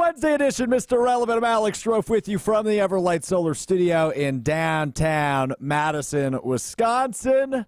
Wednesday edition, Mr. Relevant. I'm Alex Strouf with you from the Everlight Solar Studio in downtown Madison, Wisconsin.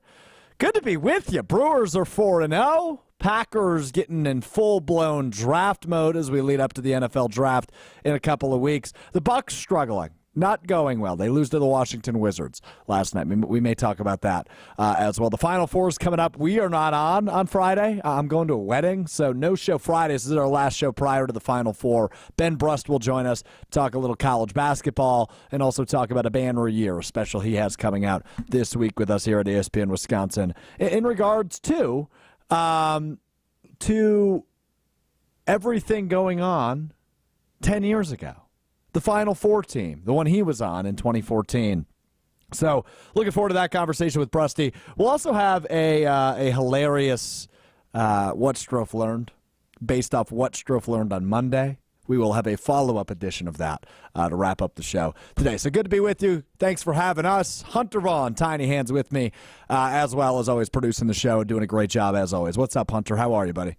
Good to be with you. Brewers are 4-0. Packers getting in full-blown draft mode as we lead up to the NFL draft in a couple of weeks. The Bucs struggling. Not going well. They lose to the Washington Wizards last night. We may talk about that as well. The Final Four is coming up. We are not on Friday. I'm going to a wedding, so no show Fridays. This is our last show prior to the Final Four. Ben Brust will join us, talk a little college basketball, and also talk about a Banner Year, a special he has coming out this week with us here at ESPN Wisconsin. In regards to everything going on 10 years ago. The Final Four team, the one he was on in 2014. So looking forward to that conversation with Brusty. We'll also have a hilarious What Strouf Learned, based off What Strouf Learned on Monday. We will have a follow-up edition of that to wrap up the show today. So good to be with you. Thanks for having us. Hunter Vaughn, Tiny Hands with me, as well as always producing the show, doing a great job as always. What's up, Hunter? How are you, buddy?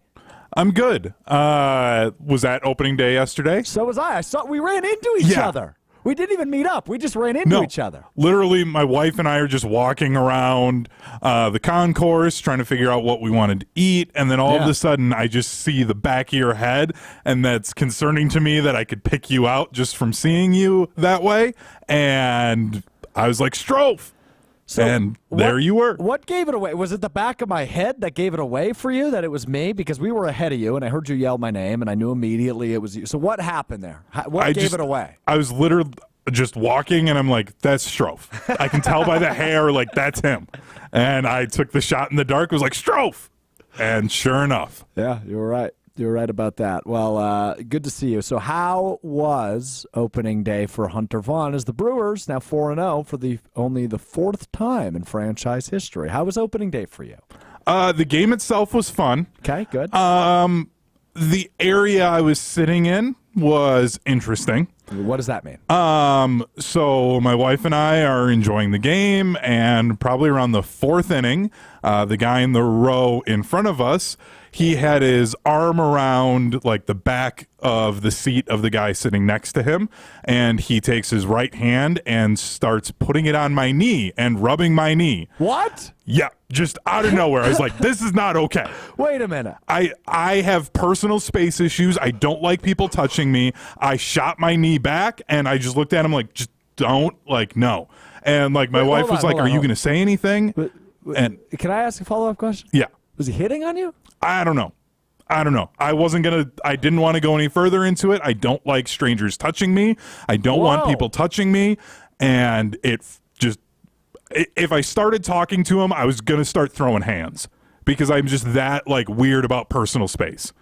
I'm good. Was that opening day yesterday? So was I. I saw we ran into each other. We didn't even meet up. We just ran into each other. Literally, my wife and I are just walking around the concourse trying to figure out what we wanted to eat, and then all of a sudden I just see the back of your head, and that's concerning to me that I could pick you out just from seeing you that way, and I was like, Strouf! So and there you were. What gave it away? Was it the back of my head that gave it away for you, that it was me? Because we were ahead of you, and I heard you yell my name, and I knew immediately it was you. So what happened there? What gave it away? I was literally just walking, and I'm like, that's Strouf. I can tell by the hair, like, that's him. And I took the shot in the dark, was like, Strouf! And sure enough. Yeah, you were right. You're right about that. Well, good to see you. So how was opening day for Hunter Vaughn as the Brewers, now 4-0 for only the fourth time in franchise history? How was opening day for you? The game itself was fun. Okay, good. The area I was sitting in was interesting. What does that mean? So my wife and I are enjoying the game, and probably around the fourth inning, the guy in the row in front of us, he had his arm around like the back of the seat of the guy sitting next to him, and he takes his right hand and starts putting it on my knee and rubbing my knee. What? Yeah, just out of nowhere. I was like, this is not okay. Wait a minute. I have personal space issues. I don't like people touching me. I shot my knee back, and I just looked at him like, just don't, like, no. And like my wife was like, are you going to say anything? And can I ask a follow-up question? Yeah. Was he hitting on you? I don't know. I didn't want to go any further into it. I don't like strangers touching me. I don't want people touching me. And if I started talking to him, I was going to start throwing hands because I'm just that like weird about personal space.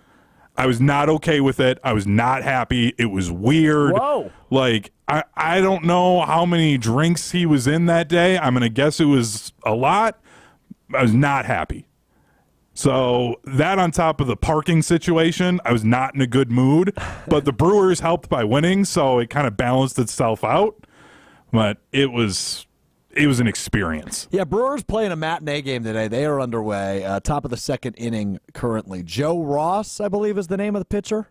I was not okay with it. I was not happy. It was weird. Whoa. Like, I don't know how many drinks he was in that day. I'm going to guess it was a lot. I was not happy. So that on top of the parking situation, I was not in a good mood. But the Brewers helped by winning, so it kind of balanced itself out. But it was an experience. Yeah, Brewers playing a matinee game today. They are underway. Top of the second inning currently. Joe Ross, I believe, is the name of the pitcher.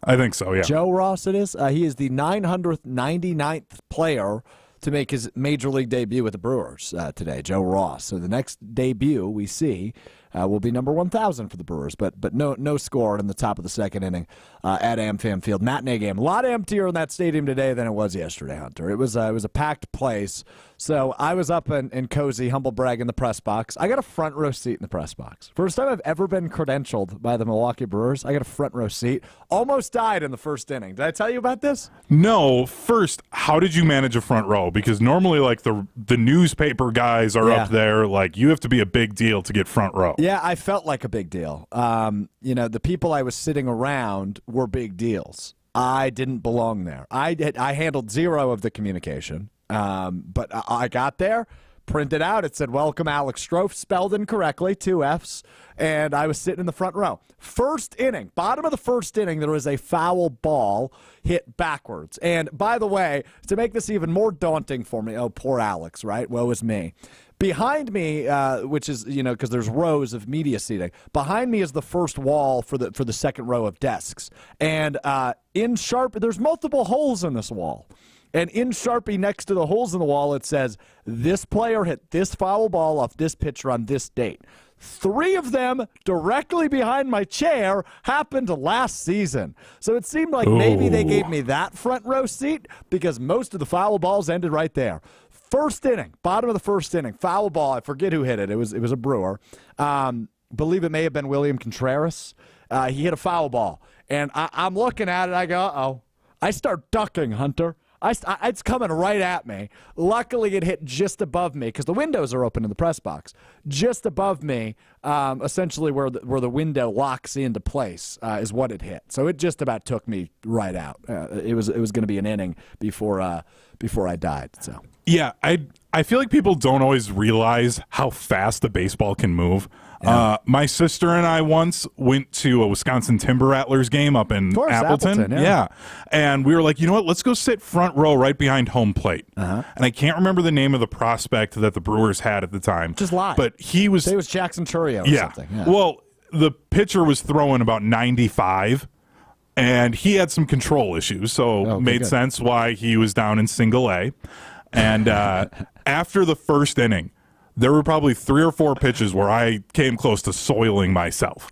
I think so, yeah. Joe Ross it is. He is the 999th player to make his major league debut with the Brewers today, Joe Ross. So the next debut we see will be number 1,000 for the Brewers, but no score in the top of the second inning at AmFam Field. Matinee game. A lot emptier in that stadium today than it was yesterday, Hunter. It was a packed place. So I was up in cozy, humble brag in the press box. I got a front row seat in the press box. First time I've ever been credentialed by the Milwaukee Brewers. I got a front row seat. Almost died in the first inning. Did I tell you about this? No. First, how did you manage a front row? Because normally, like, the newspaper guys are up there. Like, you have to be a big deal to get front row. Yeah, I felt like a big deal. The people I was sitting around were big deals. I didn't belong there. I handled zero of the communication. But I got there, printed out. It said, welcome Alex Strouf, spelled incorrectly, 2 Fs, and I was sitting in the front row. First inning, bottom of the first inning, there was a foul ball hit backwards. And by the way, to make this even more daunting for me, oh, poor Alex, right? Woe is me. Behind me, which is, because there's rows of media seating, behind me is the first wall for the second row of desks. And in Sharpie, there's multiple holes in this wall. And in Sharpie next to the holes in the wall, it says, this player hit this foul ball off this pitcher on this date. 3 of them directly behind my chair happened last season. So it seemed like maybe they gave me that front row seat because most of the foul balls ended right there. First inning, bottom of the first inning, foul ball. I forget who hit it. It was a Brewer. Believe it may have been William Contreras. He hit a foul ball. And I'm looking at it. I go, uh-oh. I start ducking, Hunter. It's coming right at me. Luckily, it hit just above me because the windows are open in the press box. Just above me, essentially where the window locks into place is what it hit. So it just about took me right out. It was going to be an inning before I died. So yeah, I feel like people don't always realize how fast the baseball can move. Yeah. My sister and I once went to a Wisconsin Timber Rattlers game up in Appleton. Yeah. And we were like, you know what? Let's go sit front row right behind home plate. And I can't remember the name of the prospect that the Brewers had at the time. Just lie. But it was Jackson Turrio or something. Yeah. Well, the pitcher was throwing about 95. And he had some control issues, so made sense why he was down in single A. And after the first inning, there were probably 3 or 4 pitches where I came close to soiling myself.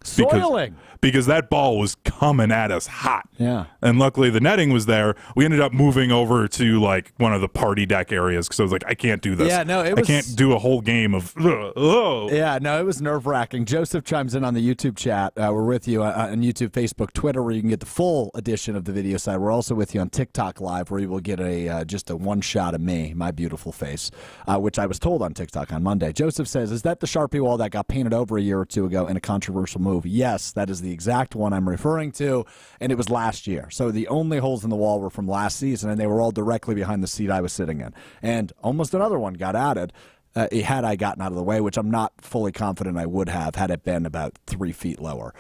Because that ball was coming at us hot. Yeah. And luckily the netting was there. We ended up moving over to like one of the party deck areas because I was like, I can't do this. Yeah, no, I can't do a whole game of Yeah, no, it was nerve-wracking. Joseph chimes in on the YouTube chat. We're with you on YouTube, Facebook, Twitter, where you can get the full edition of the video side. We're also with you on TikTok Live, where you will get just a one shot of me, my beautiful face, which I was told on TikTok on Monday. Joseph says, is that the Sharpie wall that got painted over a year or 2 ago in a controversial move? Yes, that is the exact one I'm referring to, and it was last year. So the only holes in the wall were from last season, and they were all directly behind the seat I was sitting in. And almost another one got added had I gotten out of the way, which I'm not fully confident I would have had it been about 3 feet lower.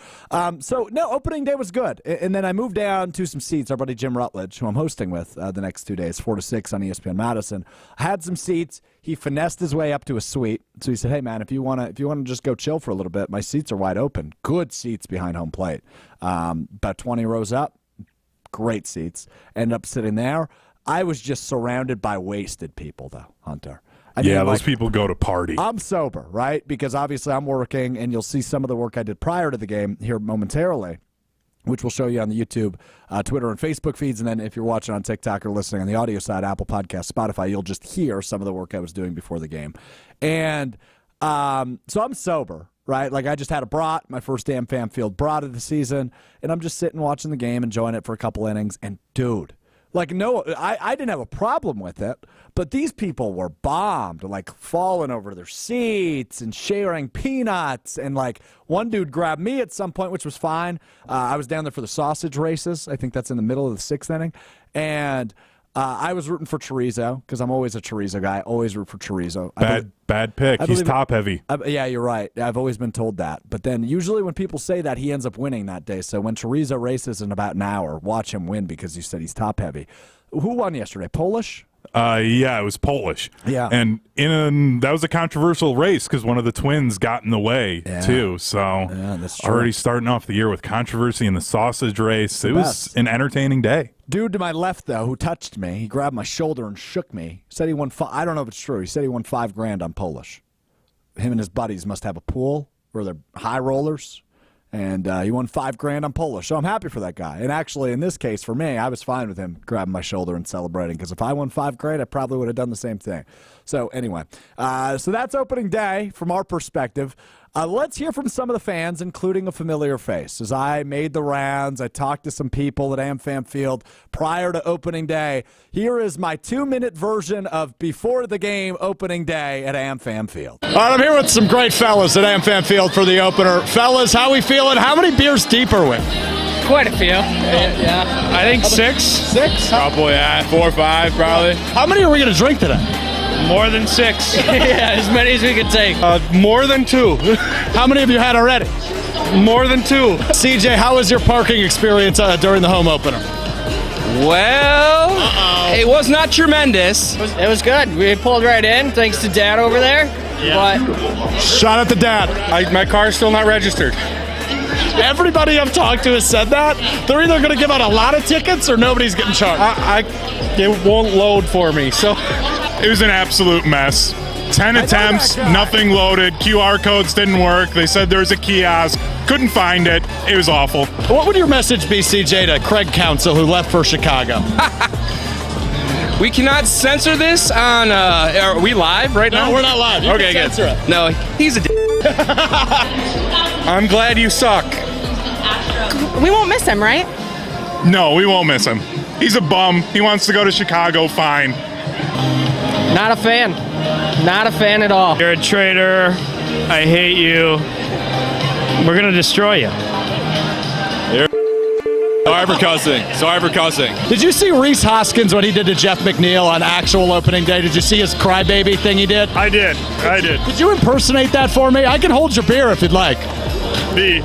So, no, opening day was good. And then I moved down to some seats. Our buddy Jim Rutledge, who I'm hosting with the next 2 days, 4 to 6 on ESPN Madison, had some seats. He finessed his way up to a suite. So he said, hey, man, if you want to just go chill for a little bit, my seats are wide open. Good seats behind home plate. About 20 rows up. Great seats. Ended up sitting there. I was just surrounded by wasted people, though, Hunter. I mean, those people go to party. I'm sober, right? Because obviously I'm working, and you'll see some of the work I did prior to the game here momentarily, which we'll show you on the YouTube, Twitter, and Facebook feeds. And then if you're watching on TikTok or listening on the audio side, Apple Podcasts, Spotify, you'll just hear some of the work I was doing before the game. And so I'm sober, right? Like I just had a brat, my first damn Fan Field brat of the season, and I'm just sitting watching the game, enjoying it for a couple innings. And, dude, like, no, I didn't have a problem with it, but these people were bombed, like falling over their seats and sharing peanuts. And, like, one dude grabbed me at some point, which was fine. I was down there for the sausage races. I think that's in the middle of the 6th inning. And I was rooting for Chorizo because I'm always a Chorizo guy. Always root for Chorizo. Bad pick. He's top heavy. Yeah, you're right. I've always been told that. But then usually when people say that, he ends up winning that day. So when Chorizo races in about an hour, watch him win because you said he's top heavy. Who won yesterday? Polish? Yeah, it was Polish. Yeah. And that was a controversial race because one of the twins got in the way, too. So that's true. Already starting off the year with controversy in the sausage race. It was an entertaining day. Dude to my left, though, who touched me, he grabbed my shoulder and shook me. Said he won I don't know if it's true. He said he won $5,000 on Polish. Him and his buddies must have a pool where they're high rollers. And he won $5,000 on Polish. So I'm happy for that guy. And actually, in this case, for me, I was fine with him grabbing my shoulder and celebrating. Because if I won $5,000, I probably would have done the same thing. So anyway, so that's opening day from our perspective. Let's hear from some of the fans, including a familiar face. As I made the rounds, I talked to some people at AmFam Field prior to opening day. Here is my 2-minute version of before the game opening day at AmFam Field. All right, I'm here with some great fellas at AmFam Field for the opener. Fellas, how we feeling? How many beers deep are we? Quite a few. Yeah. I think 6. 6? Probably, 4 or 5, probably. How many are we going to drink today? More than 6. Yeah, as many as we could take. More than 2. How many have you had already? More than 2. CJ, how was your parking experience during the home opener? Well, it was not tremendous. It was good. We pulled right in, thanks to Dad over there. Yeah. But Shout out to Dad. My car's still not registered. Everybody I've talked to has said that. They're either going to give out a lot of tickets or nobody's getting charged. It won't load for me, so. It was an absolute mess. 10 attempts, nothing loaded. QR codes didn't work. They said there was a kiosk. Couldn't find it. It was awful. What would your message be, CJ, to Craig Counsell, who left for Chicago? We cannot censor this on. Are we live right now? No, we're not live. You Okay, can good. censor it. No, he's a. I'm glad you suck. We won't miss him, right? No, we won't miss him. He's a bum. He wants to go to Chicago. Fine. not a fan. Not a fan at all. You're a traitor. I hate you. We're going to destroy you. Sorry for cussing. Sorry for cussing. Did you see Reese Hoskins, what he did to Jeff McNeil on actual opening day? Did you see his crybaby thing he did? I did. Did you impersonate that for me? I can hold your beer if you'd like. B.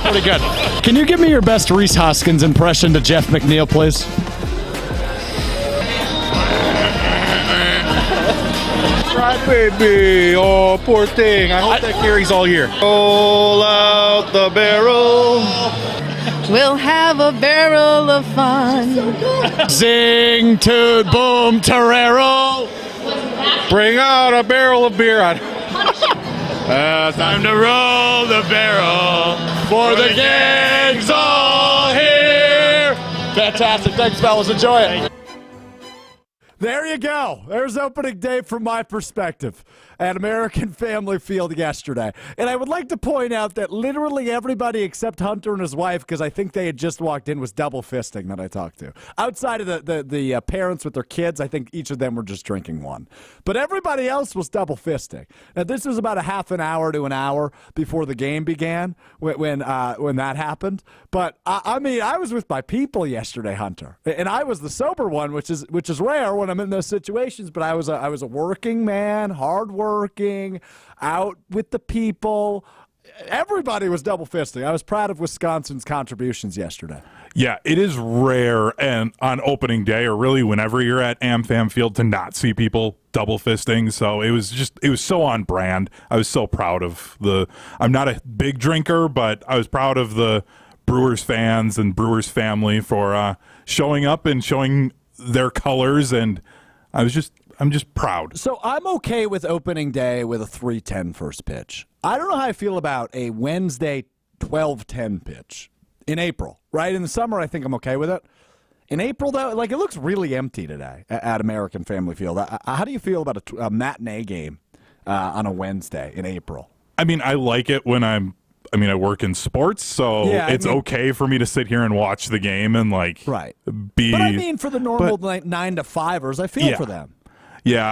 Pretty good. Can you give me your best Reese Hoskins impression to Jeff McNeil, please? Baby, oh poor thing. I hope that carries all year. Roll out the barrel. We'll have a barrel of fun. Zing, toot, boom, torero. Bring out a barrel of beer. Time to roll the barrel for the gang's all here. Fantastic. Thanks, fellas. Enjoy it. There you go. There's opening day from my perspective at American Family Field yesterday. And I would like to point out that literally everybody except Hunter and his wife, because I think they had just walked in, was double fisting that I talked to. Outside of the parents with their kids, I think each of them were just drinking one. But everybody else was double fisting. Now, this was about a half an hour to an hour before the game began when that happened. But, I mean, I was with my people yesterday, Hunter. And I was the sober one, which is rare when I'm in those situations. But I was a working man, hardworking, out with the people. Everybody was double fisting. I was proud of Wisconsin's contributions yesterday. Yeah, it is rare and on opening day or really whenever you're at AmFam Field to not see people double fisting. So it was so on brand. I was so proud of I'm not a big drinker, but I was proud of the Brewers fans and Brewers family for showing up and showing their colors, and I'm just proud. So I'm okay with opening day with a 3:10 first pitch. I don't know how I feel about a Wednesday 12:10 pitch in April, right? In the summer, I think I'm okay with it. In April, though, like, it looks really empty today at American Family Field. How do you feel about a matinee game on a Wednesday in April? I mean, I like it when I work in sports, so it's okay for me to sit here and watch the game and, like, right. be. But I mean, for the normal 9 to 5ers, I feel for them. Yeah,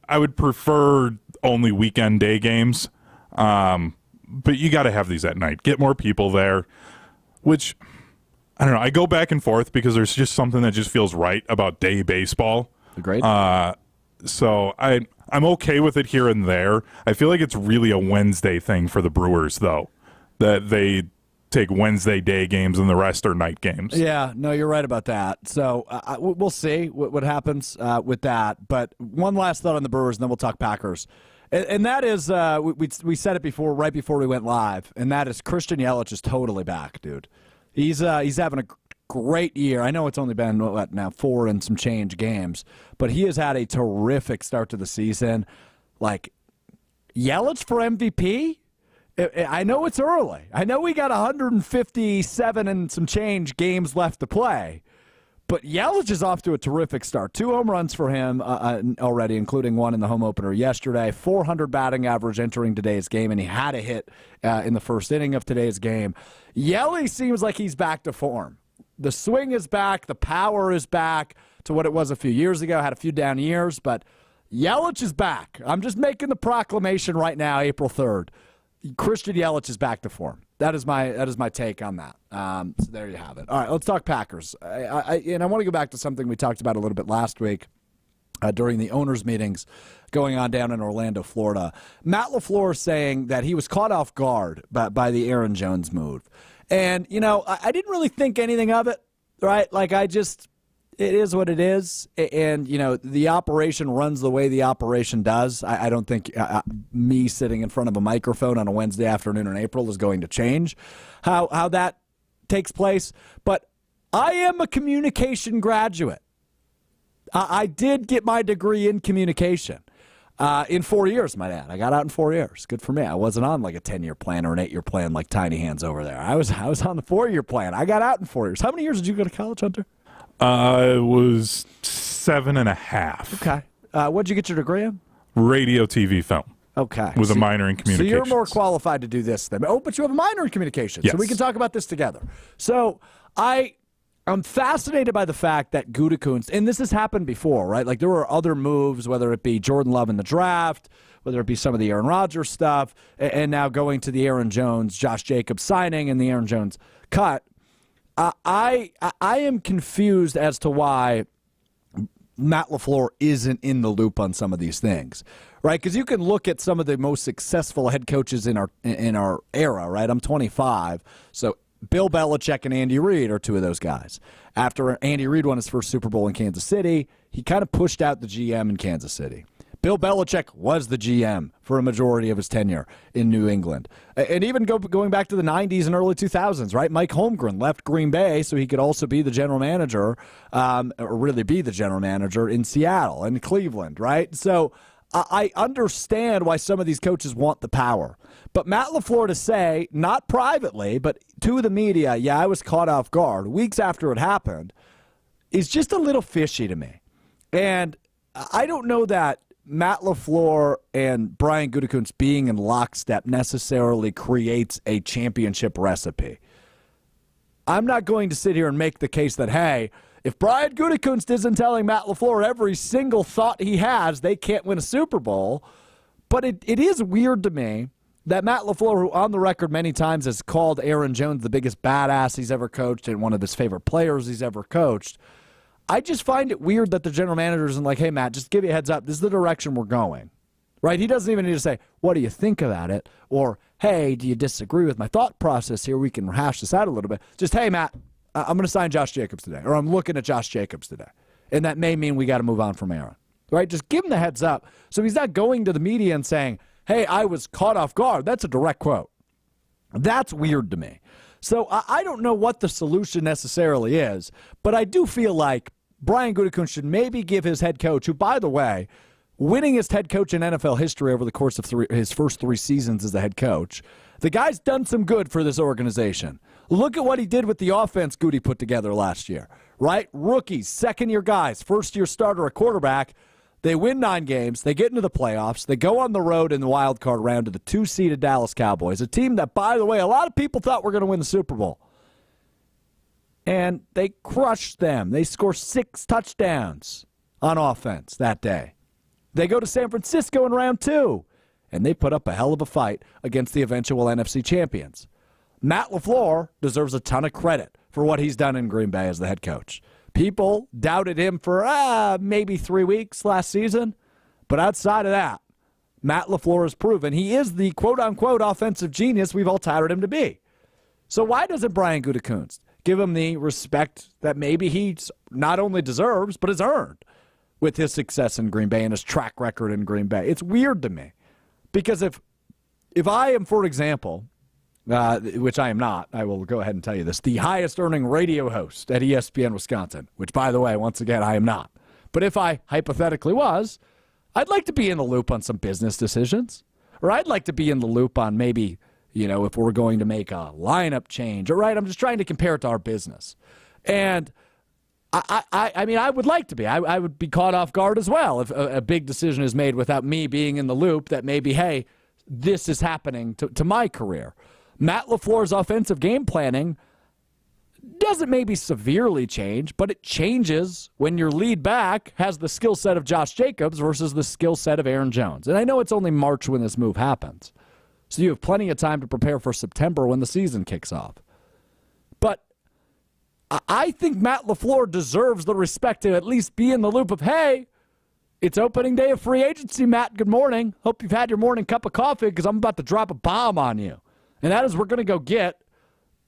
I would prefer only weekend day games, but you got to have these at night. Get more people there, which, I don't know, I go back and forth because there's just something that just feels right about day baseball. Great. So I'm okay with it here and there. I feel like it's really a Wednesday thing for the Brewers, though, that they take Wednesday day games and the rest are night games. Yeah, no, you're right about that. So we'll see what happens with that. But one last thought on the Brewers, and then we'll talk Packers. And that is, we said it before, right before we went live, and that is Christian Yelich is totally back, dude. He's having a great year. I know it's only been, now 4 and some change games, but he has had a terrific start to the season. Like, Yelich for MVP? I know it's early. I know we got 157 and some change games left to play, but Yelich is off to a terrific start. 2 home runs for him already, including one in the home opener yesterday. 400 batting average entering today's game, and he had a hit in the first inning of today's game. Yelich seems like he's back to form. The swing is back. The power is back to what it was a few years ago. Had a few down years, but Yelich is back. I'm just making the proclamation right now, April 3rd. Christian Yelich is back to form. That is my take on that. So there you have it. All right, let's talk Packers. I want to go back to something we talked about a little bit last week. during the owners' meetings going on down in Orlando, Florida. Matt LaFleur saying that he was caught off guard by the Aaron Jones move. And, I didn't really think anything of it, right? Like, it is what it is. And, the operation runs the way the operation does. I don't think me sitting in front of a microphone on a Wednesday afternoon in April is going to change how that takes place. But I am a communication graduate. I did get my degree in communication in 4 years, my dad. I got out in 4 years. Good for me. I wasn't on like a 10-year plan or an 8-year plan like Tiny Hands over there. I was on the 4-year plan. I got out in 4 years. How many years did you go to college, Hunter? It was 7.5. Okay. What did you get your degree in? Radio, TV, film. Okay. With a minor in communications. So you're more qualified to do this then. Oh, but you have a minor in communications. Yes. So we can talk about this together. So I'm fascinated by the fact that Gutekunst, and this has happened before, right? Like there were other moves, whether it be Jordan Love in the draft, whether it be some of the Aaron Rodgers stuff, and now going to the Aaron Jones, Josh Jacobs signing and the Aaron Jones cut. I am confused as to why Matt LaFleur isn't in the loop on some of these things, right? Because you can look at some of the most successful head coaches in our era, right? I'm 25, so Bill Belichick and Andy Reid are two of those guys. After Andy Reid won his first Super Bowl in Kansas City, he kind of pushed out the GM in Kansas City. Bill Belichick was the GM for a majority of his tenure in New England. And even going back to the 90s and early 2000s, right? Mike Holmgren left Green Bay so he could also be the general manager, or really be the general manager in Seattle and Cleveland, right? So I understand why some of these coaches want the power. But Matt LaFleur to say, not privately, but to the media, yeah, I was caught off guard weeks after it happened, is just a little fishy to me. And I don't know that Matt LaFleur and Brian Gutekunst being in lockstep necessarily creates a championship recipe. I'm not going to sit here and make the case that, hey, if Brian Gutekunst isn't telling Matt LaFleur every single thought he has, they can't win a Super Bowl. But it is weird to me that Matt LaFleur, who on the record many times has called Aaron Jones the biggest badass he's ever coached and one of his favorite players he's ever coached, I just find it weird that the general manager isn't like, hey, Matt, just give you a heads up. This is the direction we're going. Right? He doesn't even need to say, what do you think about it? Or, hey, do you disagree with my thought process here? We can hash this out a little bit. Just, hey, Matt, I'm going to sign Josh Jacobs today, or I'm looking at Josh Jacobs today. And that may mean we got to move on from Aaron. Right? Just give him the heads up. So he's not going to the media and saying, hey, I was caught off guard. That's a direct quote. That's weird to me. So I don't know what the solution necessarily is, but I do feel like Brian Gutekunst should maybe give his head coach, who, by the way, winningest head coach in NFL history over the course of his first 3 seasons as the head coach, the guy's done some good for this organization. Look at what he did with the offense Goody put together last year, right? Rookies, second-year guys, first-year starter, a quarterback. They win 9 games. They get into the playoffs. They go on the road in the wild card round to the 2-seeded Dallas Cowboys, a team that, by the way, a lot of people thought were going to win the Super Bowl. And they crushed them. They score 6 touchdowns on offense that day. They go to San Francisco in round 2, and they put up a hell of a fight against the eventual NFC champions. Matt LaFleur deserves a ton of credit for what he's done in Green Bay as the head coach. People doubted him for maybe 3 weeks last season, but outside of that, Matt LaFleur has proven he is the quote-unquote offensive genius we've all touted him to be. So why doesn't Brian Gutekunst give him the respect that maybe he not only deserves, but has earned with his success in Green Bay and his track record in Green Bay? It's weird to me. Because if I am, for example, which I am not, I will go ahead and tell you this, the highest earning radio host at ESPN Wisconsin, which, by the way, once again, I am not. But if I hypothetically was, I'd like to be in the loop on some business decisions. Or I'd like to be in the loop on maybe, if we're going to make a lineup change. All right, I'm just trying to compare it to our business. And I mean, I would like to be. I would be caught off guard as well if a big decision is made without me being in the loop that maybe, hey, this is happening to my career. Matt LaFleur's offensive game planning doesn't maybe severely change, but it changes when your lead back has the skill set of Josh Jacobs versus the skill set of Aaron Jones. And I know it's only March when this move happens, so you have plenty of time to prepare for September when the season kicks off. But I think Matt LaFleur deserves the respect to at least be in the loop of, hey, It's opening day of free agency, Matt. Good morning. Hope you've had your morning cup of coffee because I'm about to drop a bomb on you. And that is we're going to go get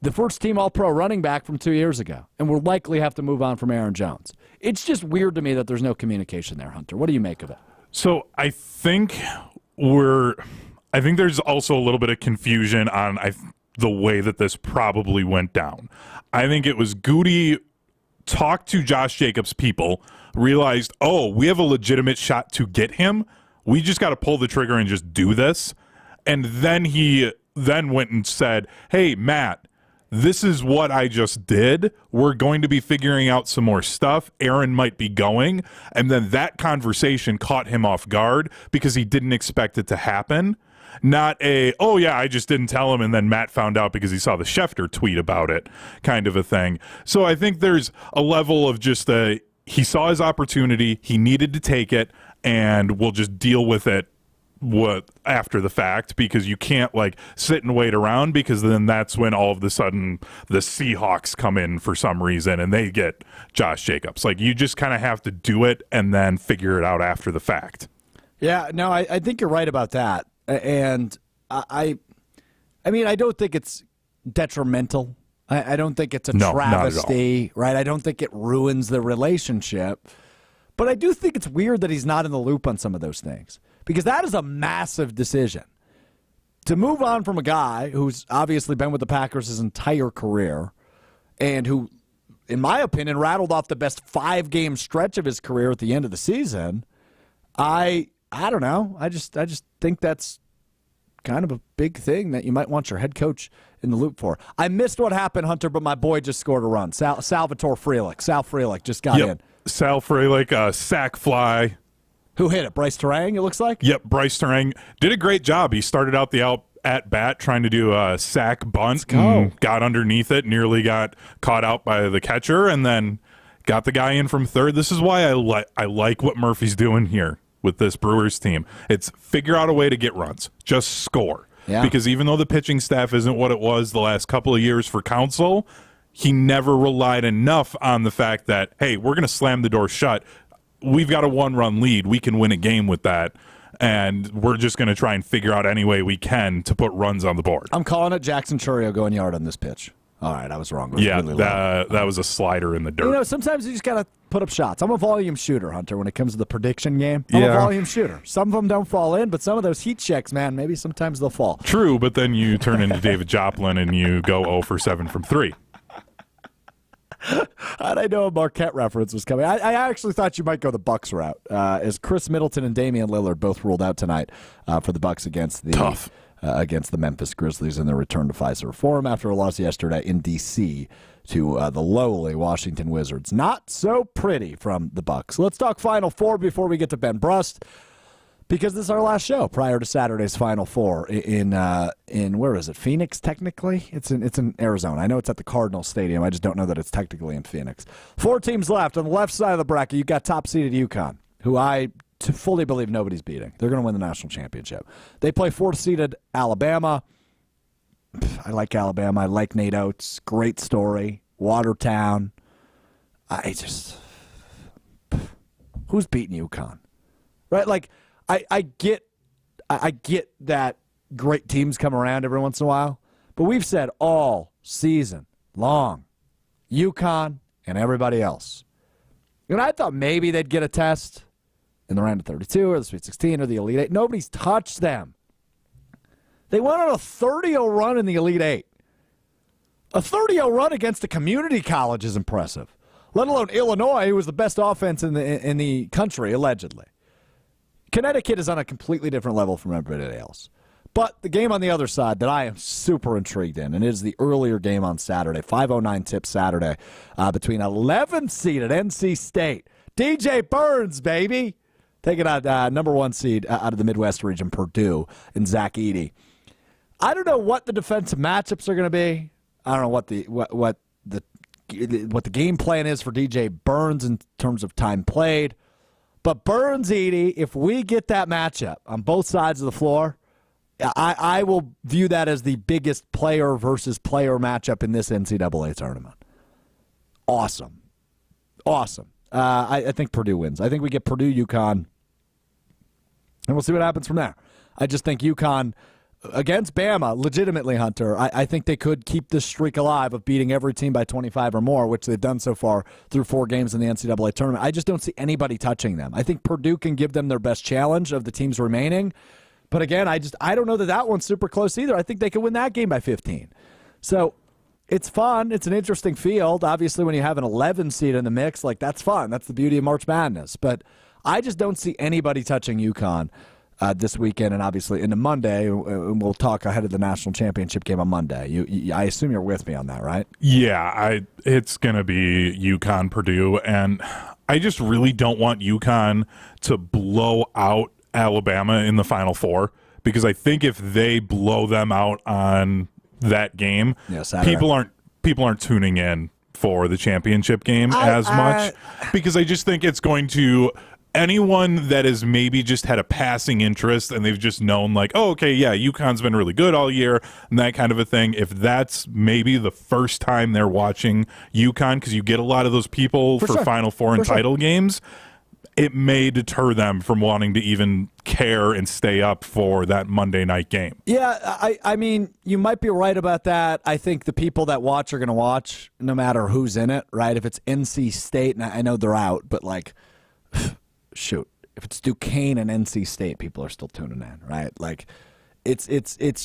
the first-team All-Pro running back from 2 years ago. And we'll likely have to move on from Aaron Jones. It's just weird to me that there's no communication there, Hunter. What do you make of it? So I think there's also a little bit of confusion on the way that this probably went down. I think it was Goody talked to Josh Jacobs' people, realized, oh, we have a legitimate shot to get him. We just got to pull the trigger and just do this. And then he went and said, hey, Matt, this is what I just did. We're going to be figuring out some more stuff. Aaron might be going. And then that conversation caught him off guard because he didn't expect it to happen. Not oh, yeah, I just didn't tell him, and then Matt found out because he saw the Schefter tweet about it kind of a thing. So I think there's a level of just he saw his opportunity, he needed to take it, and we'll just deal with it after the fact because you can't, sit and wait around because then that's when all of a sudden the Seahawks come in for some reason and they get Josh Jacobs. You just kind of have to do it and then figure it out after the fact. Yeah, no, I think you're right about that. And I mean, I don't think it's detrimental. I don't think it's a travesty, right? I don't think it ruins the relationship. But I do think it's weird that he's not in the loop on some of those things because that is a massive decision. To move on from a guy who's obviously been with the Packers his entire career and who, in my opinion, rattled off the best 5-game stretch of his career at the end of the season, I don't know. I just think that's kind of a big thing that you might want your head coach in the loop for. I missed what happened, Hunter, but my boy just scored a run. Salvatore Frelick. Sal Frelick just got in. Sal Frelick, sack fly. Who hit it? Bryce Terang, it looks like? Yep, Bryce Terang did a great job. He started out the at bat trying to do a sack bunt. Got underneath it, nearly got caught out by the catcher, and then got the guy in from third. This is why I like what Murphy's doing here with this Brewers team. It's figure out a way to get runs. Just score. Yeah. Because even though the pitching staff isn't what it was the last couple of years for Counsell, he never relied enough on the fact that, hey, we're going to slam the door shut. We've got a 1-run lead. We can win a game with that. And we're just going to try and figure out any way we can to put runs on the board. I'm calling it Jackson Chourio going yard on this pitch. All right, I was wrong. Yeah, really that was a slider in the dirt. Sometimes you just got to put up shots. I'm a volume shooter, Hunter, when it comes to the prediction game. I'm a volume shooter. Some of them don't fall in, but some of those heat checks, man, maybe sometimes they'll fall. True, but then you turn into David Joplin and you go 0 for 7 from 3. How'd I know a Marquette reference was coming? I actually thought you might go the Bucks route, as Chris Middleton and Damian Lillard both ruled out tonight for the Bucks against the Memphis Grizzlies in their return to Fiserv Forum after a loss yesterday in D.C. to the lowly Washington Wizards. Not so pretty from the Bucks. Let's talk Final Four before we get to Ben Brust, because this is our last show prior to Saturday's Final Four in where is it? Phoenix, technically? It's in Arizona. I know it's at the Cardinal Stadium. I just don't know that it's technically in Phoenix. 4 teams left. On the left side of the bracket, you've got top-seeded UConn, who I fully believe nobody's beating. They're going to win the national championship. They play 4th-seeded Alabama. I like Alabama. I like Nate Oates. Great story. Watertown. Who's beating UConn? Right? I get that great teams come around every once in a while, but we've said all season long, UConn and everybody else. And I thought maybe they'd get a test in the round of 32 or the Sweet 16 or the Elite 8. Nobody's touched them. They went on a 30-0 run in the Elite 8. A 30-0 run against a community college is impressive, let alone Illinois, who was the best offense in the country, allegedly. Connecticut is on a completely different level from everybody else. But the game on the other side that I am super intrigued in, and it is the earlier game on Saturday, 5:09 tip Saturday, between 11th-seeded NC State. DJ Burns, baby. Taking out number 1 seed out of the Midwest region, Purdue, and Zach Edey. I don't know what the defensive matchups are going to be. I don't know what the game plan is for DJ Burns in terms of time played. But Burns, Edey, if we get that matchup on both sides of the floor, I will view that as the biggest player versus player matchup in this NCAA tournament. Awesome. I think Purdue wins. I think we get Purdue, UConn And we'll see what happens from there. I just think UConn against Bama, legitimately, Hunter, I think they could keep this streak alive of beating every team by 25 or more, which they've done so far through 4 games in the NCAA tournament. I just don't see anybody touching them. I think Purdue can give them their best challenge of the teams remaining. But again, I don't know that one's super close either. I think they could win that game by 15. So it's fun. It's an interesting field. Obviously, when you have an 11 seed in the mix, like that's fun. That's the beauty of March Madness. But I just don't see anybody touching UConn this weekend, and obviously into Monday. We'll talk ahead of the national championship game on Monday. I assume you're with me on that, right? Yeah, it's going to be UConn Purdue, and I just really don't want UConn to blow out Alabama in the Final Four, because I think if they blow them out on that game, people aren't tuning in for the championship game as much, because I just think it's going to. Anyone that has maybe just had a passing interest and they've just known like, oh, okay, yeah, UConn's been really good all year and that kind of a thing, if that's maybe the first time they're watching UConn, because you get a lot of those people for sure. Final Four and title games, it may deter them from wanting to even care and stay up for that Monday night game. Yeah, I mean, you might be right about that. I think the people that watch are going to watch no matter who's in it, right? If it's NC State, and I know they're out, but like... shoot, if it's Duquesne and NC State, people are still tuning in, right? Like, it's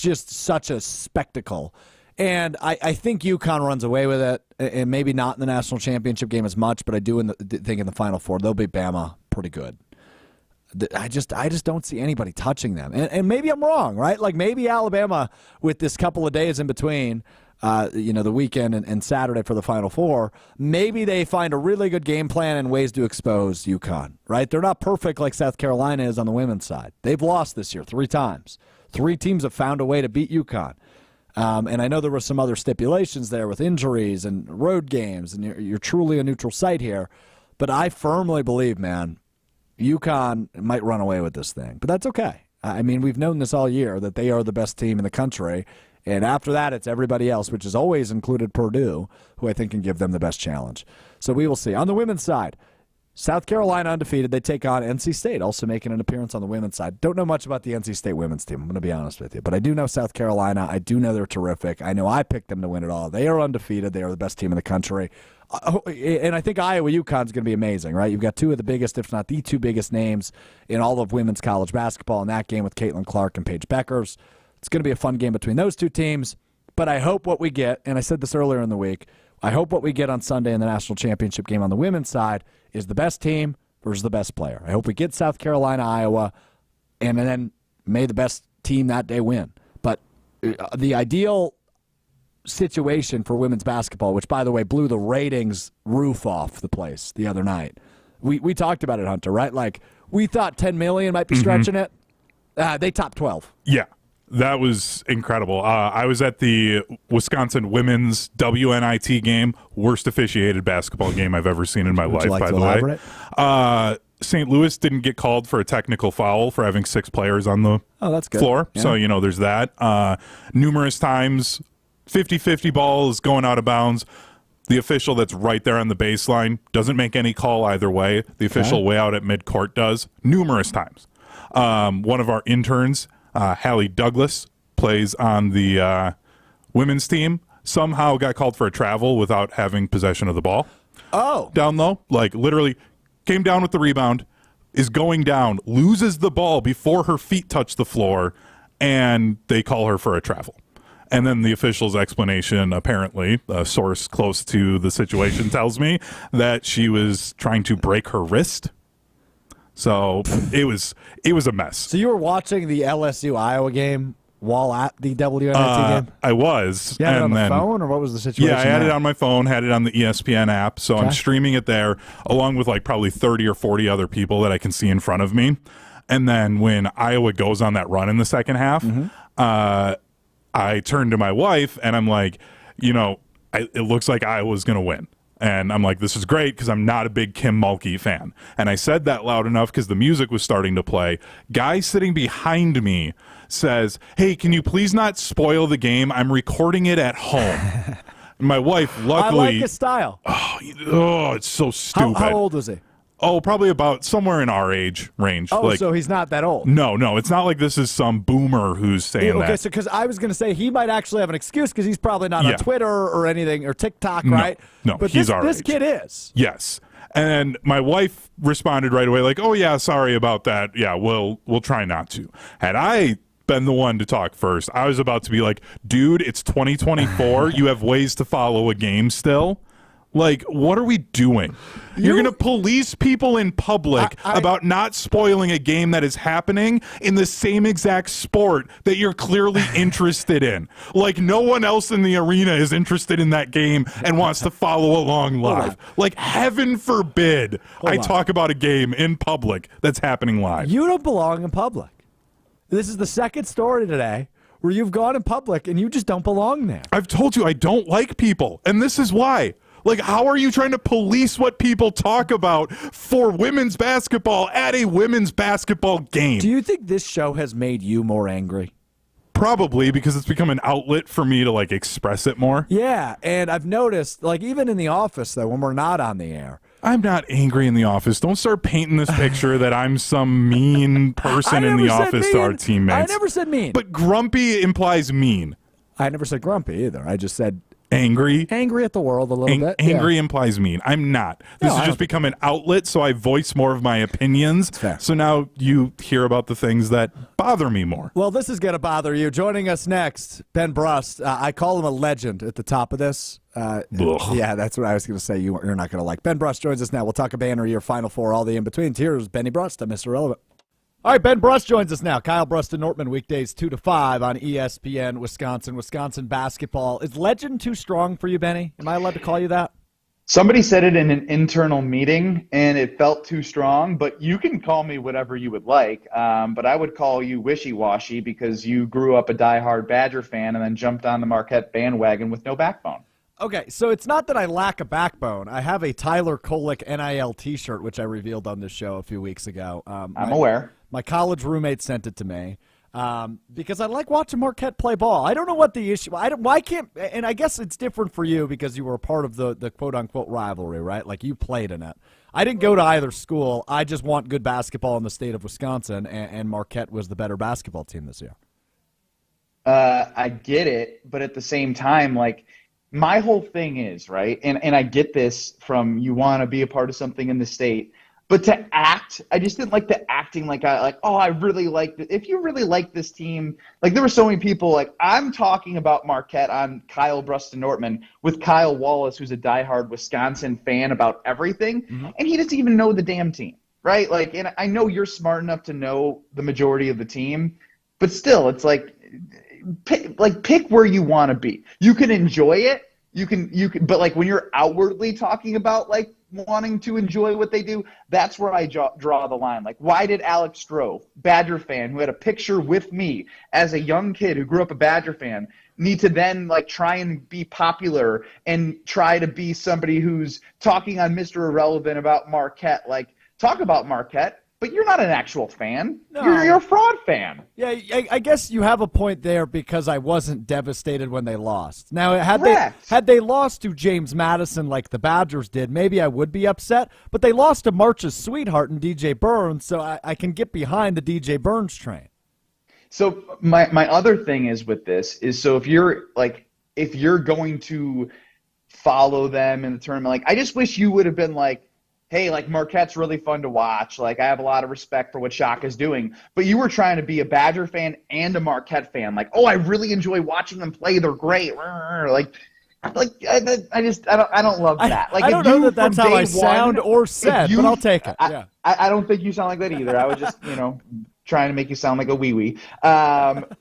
just such a spectacle. And I think UConn runs away with it, and maybe not in the national championship game as much, but I do think in the Final Four, they'll beat Bama pretty good. I just don't see anybody touching them. And maybe I'm wrong, right? Like, maybe Alabama, with this couple of days in between, the weekend and Saturday for the Final Four, maybe they find a really good game plan and ways to expose UConn, right? They're not perfect like South Carolina is on the women's side. They've lost this year 3 times. 3 teams have found a way to beat UConn. And I know there were some other stipulations there with injuries and road games, and you're truly a neutral site here. But I firmly believe, man, UConn might run away with this thing. But that's okay. I mean, we've known this all year, that they are the best team in the country. And after that, it's everybody else, which has always included Purdue, who I think can give them the best challenge. So we will see. On the women's side, South Carolina undefeated. They take on NC State, also making an appearance on the women's side. Don't know much about the NC State women's team, I'm going to be honest with you. But I do know South Carolina. I do know they're terrific. I know I picked them to win it all. They are undefeated. They are the best team in the country. And I think Iowa-UConn is going to be amazing, right? You've got 2 of the biggest, if not the 2 biggest names in all of women's college basketball in that game with Caitlin Clark and Paige Beckers. It's going to be a fun game between those 2 teams, but I hope what we get, and I said this earlier in the week, I hope what we get on Sunday in the national championship game on the women's side is the best team versus the best player. I hope we get South Carolina, Iowa, and then may the best team that day win. But the ideal situation for women's basketball, which, by the way, blew the ratings roof off the place the other night. We talked about it, Hunter, right? Like, we thought 10 million might be stretching it. They topped 12. Yeah. That was incredible. I was at the Wisconsin women's WNIT game, worst officiated basketball game I've ever seen in my life, by the way. St. Louis didn't get called for a technical foul for having 6 players on the floor. Yeah. So, there's that. Numerous times, 50-50 ball is going out of bounds. The official that's right there on the baseline doesn't make any call either way. The official way out at midcourt does, numerous times. One of our interns, Hallie Douglas, plays on the women's team, somehow got called for a travel without having possession of the ball. Oh. Down low, like literally came down with the rebound, is going down, loses the ball before her feet touch the floor, and they call her for a travel. And then the official's explanation, apparently, a source close to the situation tells me that she was trying to break her wrist. So it was a mess. So you were watching the LSU-Iowa game while at the WNIT game? I was. You had it on the phone, or what was the situation? Yeah, I had it on my phone, had it on the ESPN app, so I'm streaming it there, along with like probably 30 or 40 other people that I can see in front of me. And then when Iowa goes on that run in the second half, I turn to my wife, and I'm like, it looks like Iowa's going to win. And I'm like, this is great because I'm not a big Kim Mulkey fan. And I said that loud enough because the music was starting to play. Guy sitting behind me says, hey, can you please not spoil the game? I'm recording it at home. My wife, luckily. I like his style. Oh, it's so stupid. How old was he? Oh, probably about somewhere in our age range. Oh, like, so he's not that old. No, it's not like this is some boomer who's saying Okay, that. so because I was going to say he might actually have an excuse because he's probably not on Twitter or anything or TikTok, right? No, but he's our this age. kid is. Yes. And my wife responded right away like, "Oh yeah, sorry about that. Yeah, we'll try not to." Had I been the one to talk first, I was about to be like, "Dude, it's 2024. You have ways to follow a game still." Like, what are we doing? You're going to police people in public about not spoiling a game that is happening in the same exact sport that you're clearly interested in. Like, no one else in the arena is interested in that game and wants to follow along live. Like, heaven forbid I talk about a game in public that's happening live. You don't belong in public. This is the second story today where you've gone in public and you just don't belong there. I've told you I don't like people, and this is why. Like, how are you trying to police what people talk about for women's basketball at a women's basketball game? Do you think this show has made you more angry? Probably, because it's become an outlet for me to, like, express it more. Yeah, and I've noticed, like, even in the office, though, when we're not on the air. I'm not angry in the office. Don't start painting this picture that I'm some mean person in the office to our teammates. I never said mean. But grumpy implies mean. I never said grumpy either. I just said angry at the world a little bit. Angry implies mean. I'm not. This has just become an outlet, so I voice more of my opinions. So now you hear about the things that bother me more. Well, this is going to bother you. Joining us next, Ben Brust. I call him a legend at the top of this. Yeah, that's what I was going to say. You're not going to like. Ben Brust joins us now. We'll talk a banner year, Final Four, all the in-betweens. Here's Benny Brust, Mr. Relevant. All right, Ben Brust joins us now. Kyle Brust and Nortman, weekdays 2 to 5 on ESPN, Wisconsin. Wisconsin basketball. Is legend too strong for you, Benny? Am I allowed to call you that? Somebody said it in an internal meeting, and it felt too strong, but you can call me whatever you would like. But I would call you wishy-washy because you grew up a diehard Badger fan and then jumped on the Marquette bandwagon with no backbone. Okay, so it's not that I lack a backbone. I have a Tyler Kolek NIL T-shirt, which I revealed on this show a few weeks ago. I'm aware. My college roommate sent it to me because I like watching Marquette play ball. I don't know what the issue. Why can't? And I guess it's different for you because you were a part of the quote unquote rivalry, right? Like you played in it. I didn't go to either school. I just want good basketball in the state of Wisconsin, and Marquette was the better basketball team this year. I get it, but at the same time, like my whole thing is right, and I get this from you want to be a part of something in the state. But to act, I just didn't like the acting I really like this. If you really like this team, like there were so many people, like I'm talking about Marquette on Kyle Brust and Nortman with Kyle Wallace, who's a diehard Wisconsin fan about everything, and he doesn't even know the damn team, right? Like, and I know you're smart enough to know the majority of the team, but still, it's like pick where you want to be. You can enjoy it, you can, but like when you're outwardly talking about like wanting to enjoy what they do, that's where I draw the line. Like, why did Alex Strouf, Badger fan, who had a picture with me as a young kid who grew up a Badger fan, need to then like try and be popular and try to be somebody who's talking on Mr. Irrelevant about Marquette? Like, talk about Marquette, but you're not an actual fan. No. You're a fraud fan. Yeah, I guess you have a point there because I wasn't devastated when they lost. Now, had they lost to James Madison like the Badgers did, maybe I would be upset. But they lost to March's sweetheart and DJ Burns, so I can get behind the DJ Burns train. So my other thing is with this is, so if you're going to follow them in the tournament, like I just wish you would have been like, hey, like Marquette's really fun to watch. Like I have a lot of respect for what Shaka's doing. But you were trying to be a Badger fan and a Marquette fan. Like, oh, I really enjoy watching them play. They're great. Like I don't love that. Like, I don't know that that's how I sound or said, but I'll take it. Yeah. I don't think you sound like that either. I was just, trying to make you sound like a wee-wee.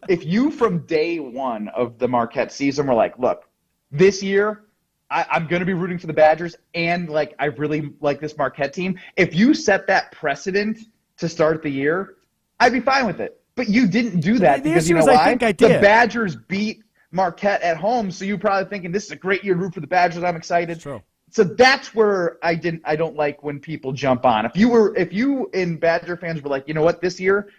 If you from day one of the Marquette season were like, look, this year I'm going to be rooting for the Badgers, and like I really like this Marquette team. If you set that precedent to start the year, I'd be fine with it. But you didn't do that because you know why? I think I did. The Badgers beat Marquette at home, so you're probably thinking this is a great year to root for the Badgers. I'm excited. True. So that's where I don't like when people jump on. If you in Badger fans were like, you know what, this year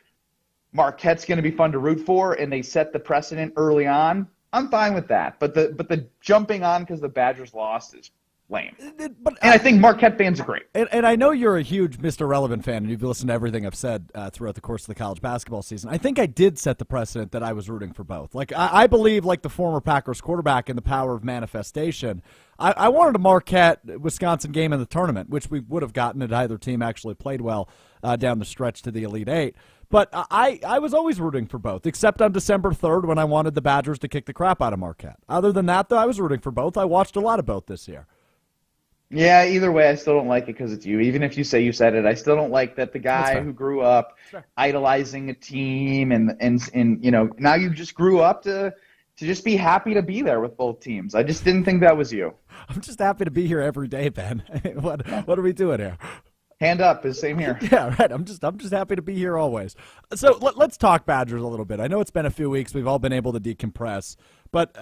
Marquette's going to be fun to root for, and they set the precedent early on, I'm fine with that. But the jumping on because the Badgers lost is lame. But And I think Marquette fans are great. And I know you're a huge Mr. Relevant fan, and you've listened to everything I've said throughout the course of the college basketball season. I think I did set the precedent that I was rooting for both. Like, I believe, like the former Packers quarterback, in the power of manifestation. I wanted a Marquette-Wisconsin game in the tournament, which we would have gotten if either team actually played well down the stretch to the Elite Eight. But I was always rooting for both, except on December 3rd when I wanted the Badgers to kick the crap out of Marquette. Other than that, though, I was rooting for both. I watched a lot of both this year. Yeah, either way, I still don't like it because it's you. Even if you say you said it, I still don't like that the guy who grew up idolizing a team and you know, now you just grew up to just be happy to be there with both teams. I just didn't think that was you. I'm just happy to be here every day, Ben. What are we doing here? Hand up is same here. Yeah, right. I'm just happy to be here always. So let's talk Badgers a little bit. I know it's been a few weeks. We've all been able to decompress. But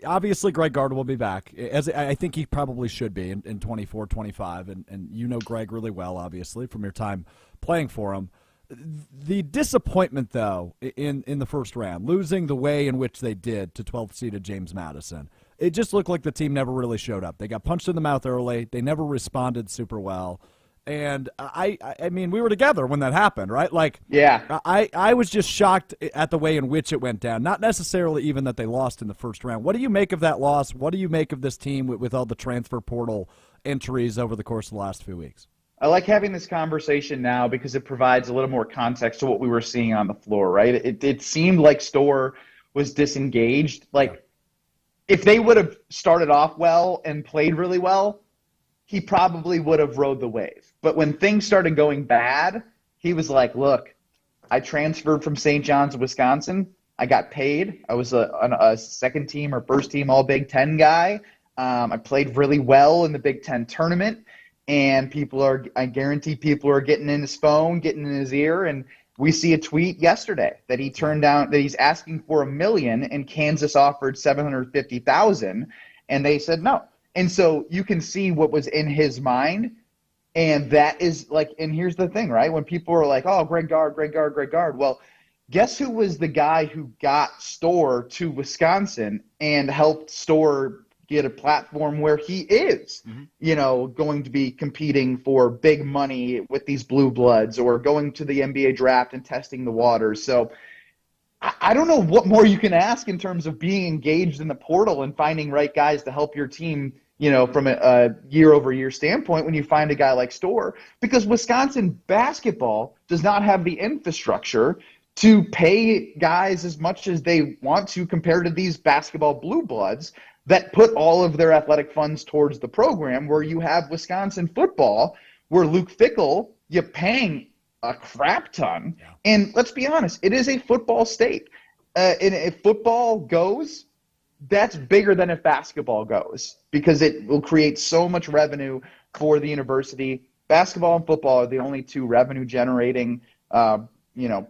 obviously Greg Gardner will be back, as I think he probably should be in 24, 25. And you know Greg really well, obviously, from your time playing for him. The disappointment, though, in the first round, losing the way in which they did to 12th-seeded James Madison, it just looked like the team never really showed up. They got punched in the mouth early. They never responded super well. And I mean, we were together when that happened, right? Like, yeah, I was just shocked at the way in which it went down. Not necessarily even that they lost in the first round. What do you make of that loss? What do you make of this team with all the transfer portal entries over the course of the last few weeks? I like having this conversation now because it provides a little more context to what we were seeing on the floor, right? It seemed like Storr was disengaged. Like, if they would have started off well and played really well, he probably would have rode the wave. But when things started going bad, he was like, look, I transferred from St. John's, Wisconsin. I got paid. I was a second team or first team all Big Ten guy. I played really well in the Big Ten tournament. And I guarantee people are getting in his phone, getting in his ear. And we see a tweet yesterday that he turned down, that he's asking for $1 million and Kansas offered $750,000. And they said no. And so you can see what was in his mind, and that is like, and here's the thing, right? When people are like, oh, Greg Gard. Well, guess who was the guy who got Storr to Wisconsin and helped Storr get a platform where he is, you know, going to be competing for big money with these blue bloods or going to the NBA draft and testing the waters. So I don't know what more you can ask in terms of being engaged in the portal and finding right guys to help your team, you know, from a year-over-year standpoint when you find a guy like Storr, because Wisconsin basketball does not have the infrastructure to pay guys as much as they want to compared to these basketball blue bloods that put all of their athletic funds towards the program, where you have Wisconsin football, where Luke Fickell, you're paying a crap ton. Yeah. And let's be honest, it is a football state. And if football goes, that's bigger than if basketball goes, because it will create so much revenue for the university. Basketball and football are the only two revenue-generating,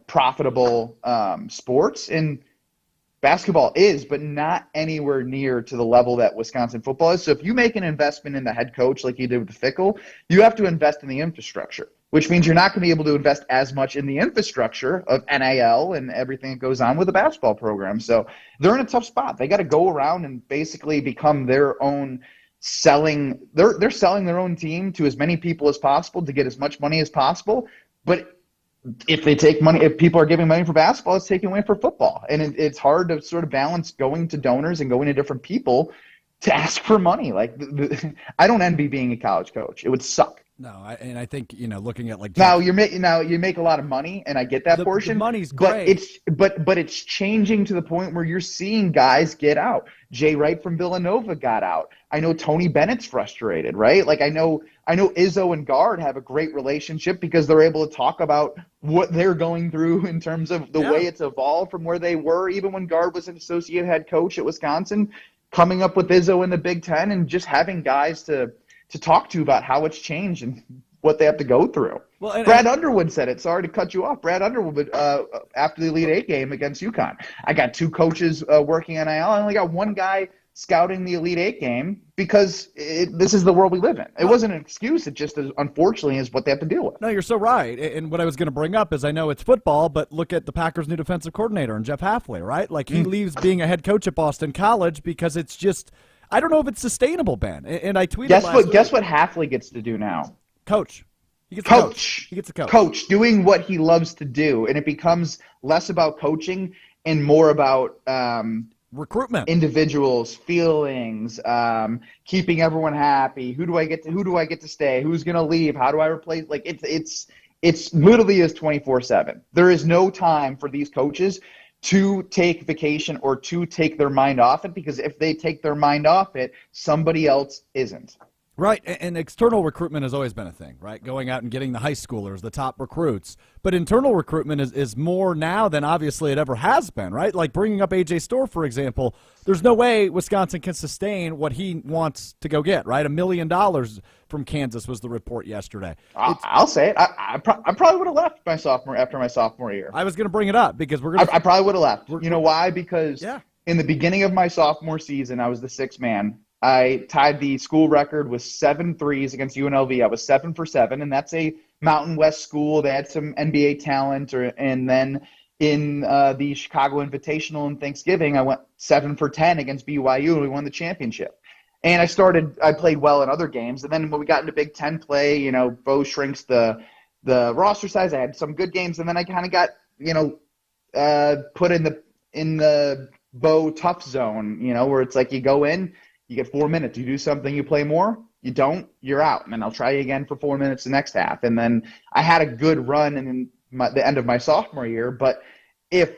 profitable sports. And basketball is, but not anywhere near to the level that Wisconsin football is. So if you make an investment in the head coach like you did with Fickell, you have to invest in the infrastructure, which means you're not going to be able to invest as much in the infrastructure of NIL and everything that goes on with the basketball program. So they're in a tough spot. They got to go around and basically become their own selling. They're selling their own team to as many people as possible to get as much money as possible. But if they take money, if people are giving money for basketball, it's taking away for football. And it's hard to sort of balance going to donors and going to different people to ask for money. Like, I don't envy being a college coach. It would suck. No, I think, looking at like now you make a lot of money, and I get that portion. The money's great, but it's changing to the point where you're seeing guys get out. Jay Wright from Villanova got out. I know Tony Bennett's frustrated, right? Like I know Izzo and Gard have a great relationship because they're able to talk about what they're going through in terms of the way it's evolved from where they were, even when Gard was an associate head coach at Wisconsin, coming up with Izzo in the Big Ten and just having guys to talk to about how it's changed and what they have to go through. Well, Brad Underwood said it. Sorry to cut you off. Brad Underwood, after the Elite Eight game against UConn, I got two coaches working NIL. I only got one guy scouting the Elite Eight game because this is the world we live in. It wasn't an excuse. It just, unfortunately, is what they have to deal with. No, you're so right. And what I was going to bring up is I know it's football, but look at the Packers' new defensive coordinator and Jeff Hafley, right? Like he leaves being a head coach at Boston College because it's just – I don't know if it's sustainable, Ben. And I tweeted Guess what Hafley gets to do now? Coach. He gets a coach. He gets a coach. Coach, doing what he loves to do. And it becomes less about coaching and more about recruitment, individuals, feelings, keeping everyone happy. Who do I get to stay? Who's going to leave? How do I replace? Like it's literally is 24/7. There is no time for these coaches to take vacation or to take their mind off it, because if they take their mind off it, somebody else isn't. Right, and external recruitment has always been a thing, right? Going out and getting the high schoolers, the top recruits. But internal recruitment is more now than obviously it ever has been, right? Like bringing up A.J. Strouf, for example, there's no way Wisconsin can sustain what he wants to go get, right? $1 million from Kansas was the report yesterday. I'll say it. I probably would have left after my sophomore year. I was going to bring it up because we're going to – I probably would have left. You know why? Because in the beginning of my sophomore season, I was the sixth man. I tied the school record with 7 threes against UNLV. I was 7 for 7, and that's a Mountain West school. They had some NBA talent. And then in the Chicago Invitational in Thanksgiving, I went 7 for 10 against BYU, and we won the championship. And I played well in other games. And then when we got into Big Ten play, Bo shrinks the roster size. I had some good games, and then I kind of got, put in the Bo tough zone, where it's like you go in, you get 4 minutes. You do something, you play more. You don't, you're out. And then I'll try you again for 4 minutes the next half. And then I had a good run in the end of my sophomore year. But if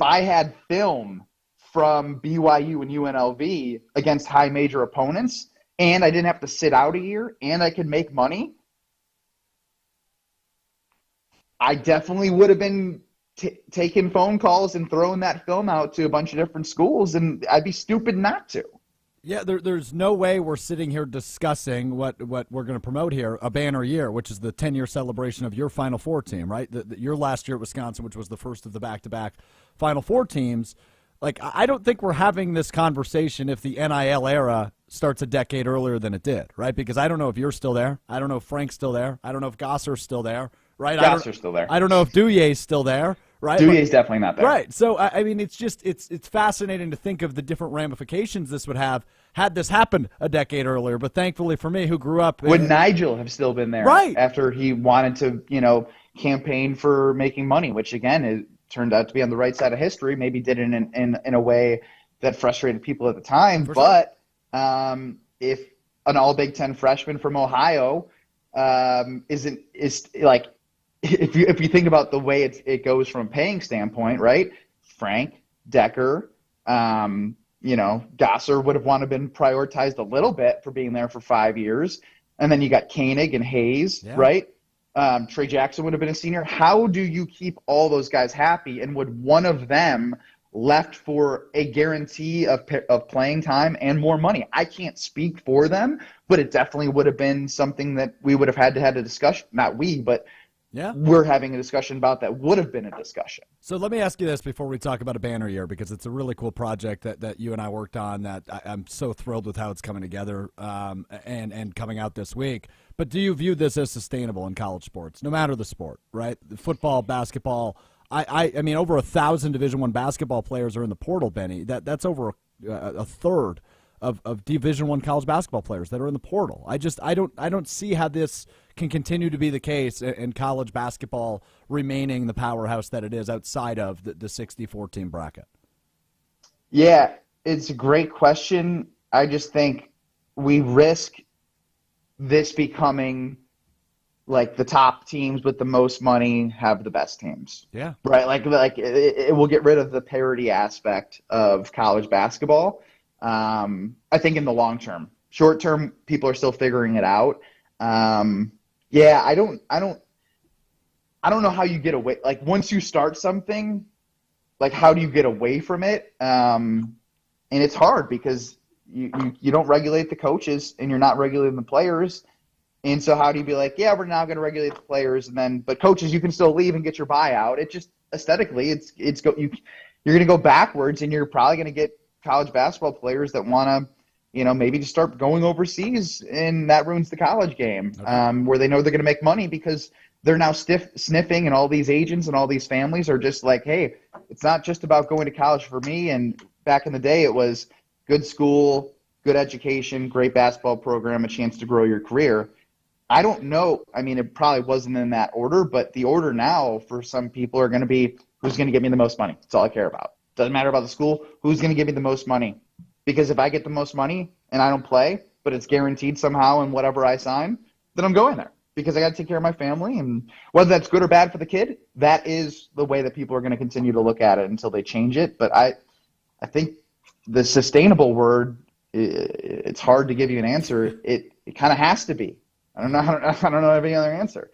I had film from BYU and UNLV against high major opponents, and I didn't have to sit out a year, and I could make money, I definitely would have been taking phone calls and throwing that film out to a bunch of different schools, and I'd be stupid not to. Yeah, there's no way we're sitting here discussing what we're going to promote here, a banner year, which is the 10-year celebration of your Final Four team, right? Your last year at Wisconsin, which was the first of the back-to-back Final Four teams. Like, I don't think we're having this conversation if the NIL era starts a decade earlier than it did, right? Because I don't know if you're still there. I don't know if Frank's still there. I don't know if Gosser's still there, right? Gosser's still there. I don't know if Duyer's still there. Right? Duyer's definitely not there. Right. So, I mean, it's just it's fascinating to think of the different ramifications this would have had this happened a decade earlier. But thankfully for me, who grew up – would Nigel have still been there after he wanted to, campaign for making money, which, again, it turned out to be on the right side of history, maybe did it in a way that frustrated people at the time. But if an all Big Ten freshman from Ohio is like – if you think about the way it goes from a paying standpoint, right? Frank, Decker, Gosser would have wanted to been prioritized a little bit for being there for 5 years. And then you got Koenig and Hayes, right? Trey Jackson would have been a senior. How do you keep all those guys happy? And would one of them left for a guarantee of playing time and more money? I can't speak for them, but it definitely would have been something that we would have had a discussion. Not we, but we're having a discussion about that would have been a discussion. So let me ask you this before we talk about a banner year, because it's a really cool project that you and I worked on that I'm so thrilled with how it's coming together and coming out this week. But do you view this as sustainable in college sports, no matter the sport, right? Football, basketball. I mean, over 1,000 Division I basketball players are in the portal, Benny. That's over a third of Division I college basketball players that are in the portal. I don't see how this can continue to be the case in college basketball remaining the powerhouse that it is outside of the 64-team bracket. Yeah, it's a great question. I just think we risk this becoming like the top teams with the most money have the best teams. Yeah. Right? Like it will get rid of the parity aspect of college basketball. I think in the long term. Short term, people are still figuring it out. Yeah, I don't know how you get away. Like, once you start something, like, how do you get away from it? And it's hard because you don't regulate the coaches and you're not regulating the players. And so how do you be like, yeah, we're now going to regulate the players, but coaches, you can still leave and get your buyout. It just aesthetically, you're going to go backwards, and you're probably going to get college basketball players that want to, maybe just start going overseas, and that ruins the college game, where they know they're going to make money because they're now sniffing, and all these agents and all these families are just like, hey, it's not just about going to college for me. And back in the day, it was good school, good education, great basketball program, a chance to grow your career. I don't know. I mean, it probably wasn't in that order, but the order now for some people are going to be who's going to give me the most money. That's all I care about. Doesn't matter about the school. Who's going to give me the most money? Because if I get the most money and I don't play, but it's guaranteed somehow in whatever I sign, then I'm going there because I got to take care of my family. And whether that's good or bad for the kid, that is the way that people are going to continue to look at it until they change it. But I think the sustainable word, it's hard to give you an answer. It kind of has to be. I don't know any other answer.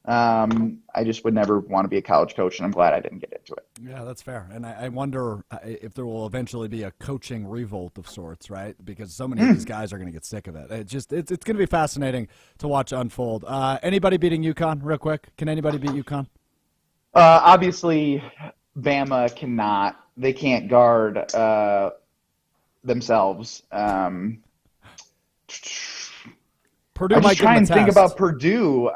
I just would never want to be a college coach, and I'm glad I didn't get into it. Yeah, that's fair. And I wonder if there will eventually be a coaching revolt of sorts, right? Because so many of these guys are going to get sick of it. It's going to be fascinating to watch unfold. Anybody beating UConn, real quick? Can anybody beat UConn? Obviously, Bama cannot. They can't guard themselves. Purdue I might just try and give them a think test. about Purdue.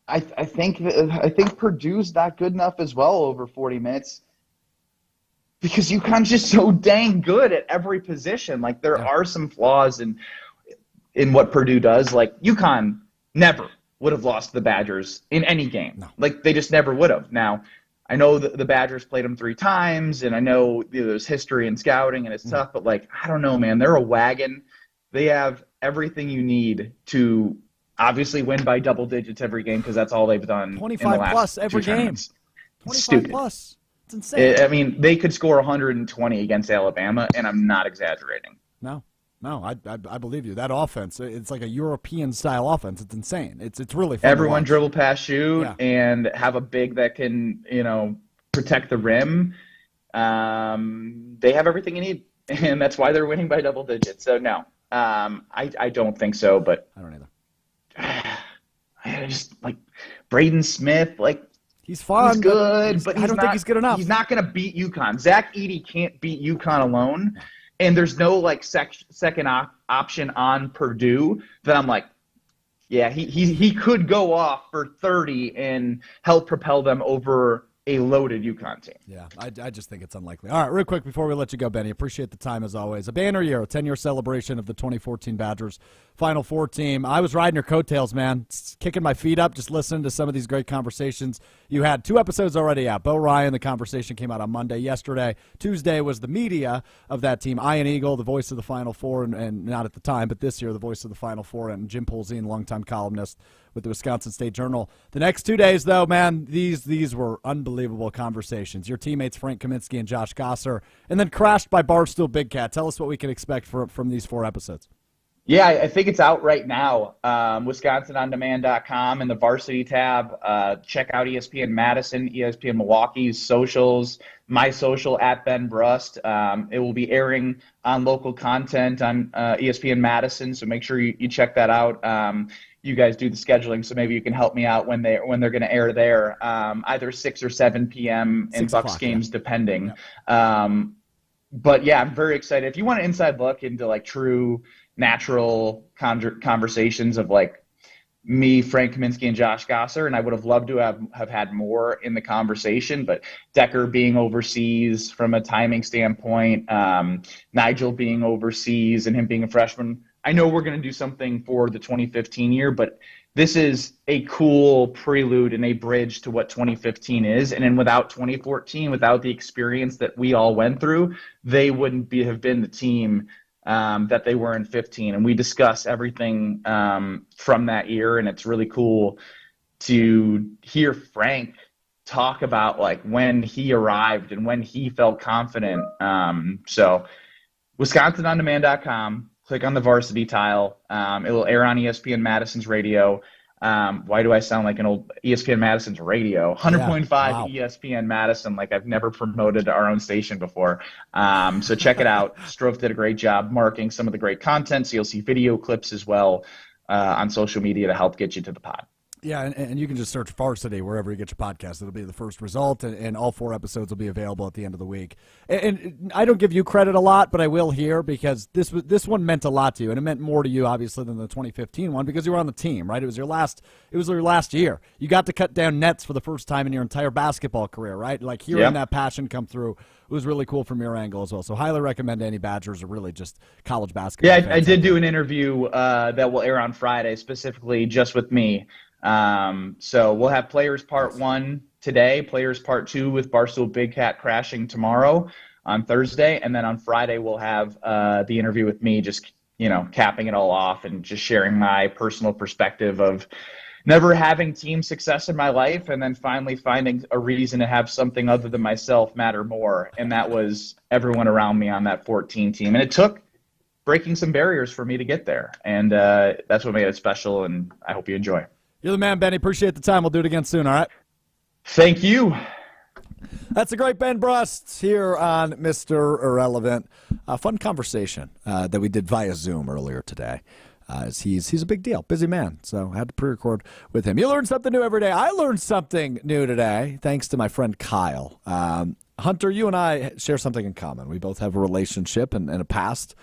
I think Purdue's not good enough as well over 40 minutes because UConn's just so dang good at every position. Like there are some flaws in what Purdue does. Like UConn never would have lost the Badgers in any game. No. Like they just never would have. Now, I know the Badgers played them 3 times, and I know there's history in scouting and it's tough, but like I don't know, man. They're a wagon. They have everything you need to obviously win by double digits every game because that's all they've done. 25 in the last plus every 2 game. tournaments. 25 Stupid. plus. It's insane. I mean, they could score 120 against Alabama, and I'm not exaggerating. No, I believe you. That offense, it's like a European-style offense. It's insane. It's really fun. Everyone dribble, pass, shoot, Yeah. and have a big that can, protect the rim. They have everything you need, and that's why they're winning by double digits. So, no, I don't think so, but I don't either. I just like Braden Smith, like He's fun. he's good, but I don't think he's good enough. He's not going to beat UConn. Zach Edey can't beat UConn alone, and there's no like second option on Purdue that I'm like, yeah, he could go off for 30 and help propel them over a loaded UConn team. Yeah, I just think it's unlikely. All right, real quick before we let you go, Benny, appreciate the time as always. A banner year, a 10-year celebration of the 2014 Badgers Final Four team. I was riding your coattails, man, kicking my feet up, just listening to some of these great conversations. You had 2 episodes already out. Bo Ryan, the conversation came out on Monday. Yesterday, Tuesday was the media of that team. Ian Eagle, the voice of the Final Four, and not at the time, but this year, the voice of the Final Four, and Jim Polzine, longtime columnist with the Wisconsin State Journal. The next 2 days, though, man, these were unbelievable conversations. Your teammates Frank Kaminsky and Josh Gosser, and then crashed by Barstool Big Cat. Tell us what we can expect from these 4 episodes. Yeah, I think it's out right now. WisconsinOnDemand.com and the Varsity tab. Check out ESPN Madison, ESPN Milwaukee's socials, my social at Ben Brust. It will be airing on local content on ESPN Madison, so make sure you check that out. You guys do the scheduling, so maybe you can help me out when they're going to air there, either 6 or 7 p.m. in Bucks games, depending. Yeah. But yeah, I'm very excited. If you want an inside look into like true natural conversations of like me, Frank Kaminsky, and Josh Gosser, and I would have loved to have had more in the conversation, but Decker being overseas from a timing standpoint, Nigel being overseas and him being a freshman, I know we're going to do something for the 2015 year, but this is a cool prelude and a bridge to what 2015 is. And then without 2014, without the experience that we all went through, they wouldn't have been the team that they were in 15. And we discuss everything from that year, and it's really cool to hear Frank talk about like when he arrived and when he felt confident. So WisconsinOnDemand.com. Click on the Varsity tile. It will air on ESPN Madison's radio. Why do I sound like an old ESPN Madison's radio? 100.5 wow. ESPN Madison, like I've never promoted our own station before. So check it out. Strouf did a great job marking some of the great content, so you'll see video clips as well on social media to help get you to the pod. Yeah, and you can just search Varsity wherever you get your podcast. It'll be the first result, and all 4 episodes will be available at the end of the week. And I don't give you credit a lot, but I will here because this one meant a lot to you, and it meant more to you, obviously, than the 2015 one because you were on the team, right? It was your last year. You got to cut down nets for the first time in your entire basketball career, right? Like hearing that passion come through was really cool from your angle as well. So highly recommend any Badgers or really just college basketball. Yeah, I did do an interview that will air on Friday, specifically just with me. So we'll have Players Part 1 today, Players Part 2 with Barstool Big Cat crashing tomorrow on Thursday, and then on Friday we'll have the interview with me, just capping it all off and just sharing my personal perspective of never having team success in my life and then finally finding a reason to have something other than myself matter more, and that was everyone around me on that 14 team. And it took breaking some barriers for me to get there, and that's what made it special, and I hope you enjoy. You're the man, Benny. Appreciate the time. We'll do it again soon, all right? Thank you. That's the great Ben Brust here on Mr. Irrelevant. A fun conversation that we did via Zoom earlier today. He's a big deal, busy man, so I had to pre-record with him. You learn something new every day. I learned something new today thanks to my friend Kyle. Hunter, you and I share something in common. We both have a relationship and a past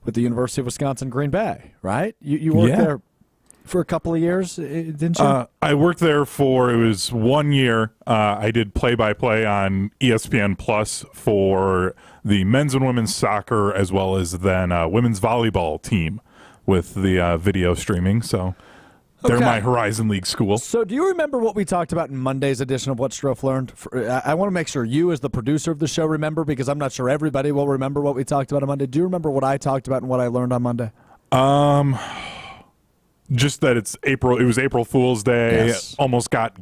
with the University of Wisconsin Green Bay, right? You worked there for a couple of years, didn't you? I worked there it was 1 year. I did play-by-play on ESPN Plus for the men's and women's soccer as well as then women's volleyball team with the video streaming. So they're my Horizon League school. So do you remember what we talked about in Monday's edition of What Strouf Learned? I want to make sure you as the producer of the show remember, because I'm not sure everybody will remember what we talked about on Monday. Do you remember what I talked about and what I learned on Monday? Just that it was April Fool's Day, Yes. almost got.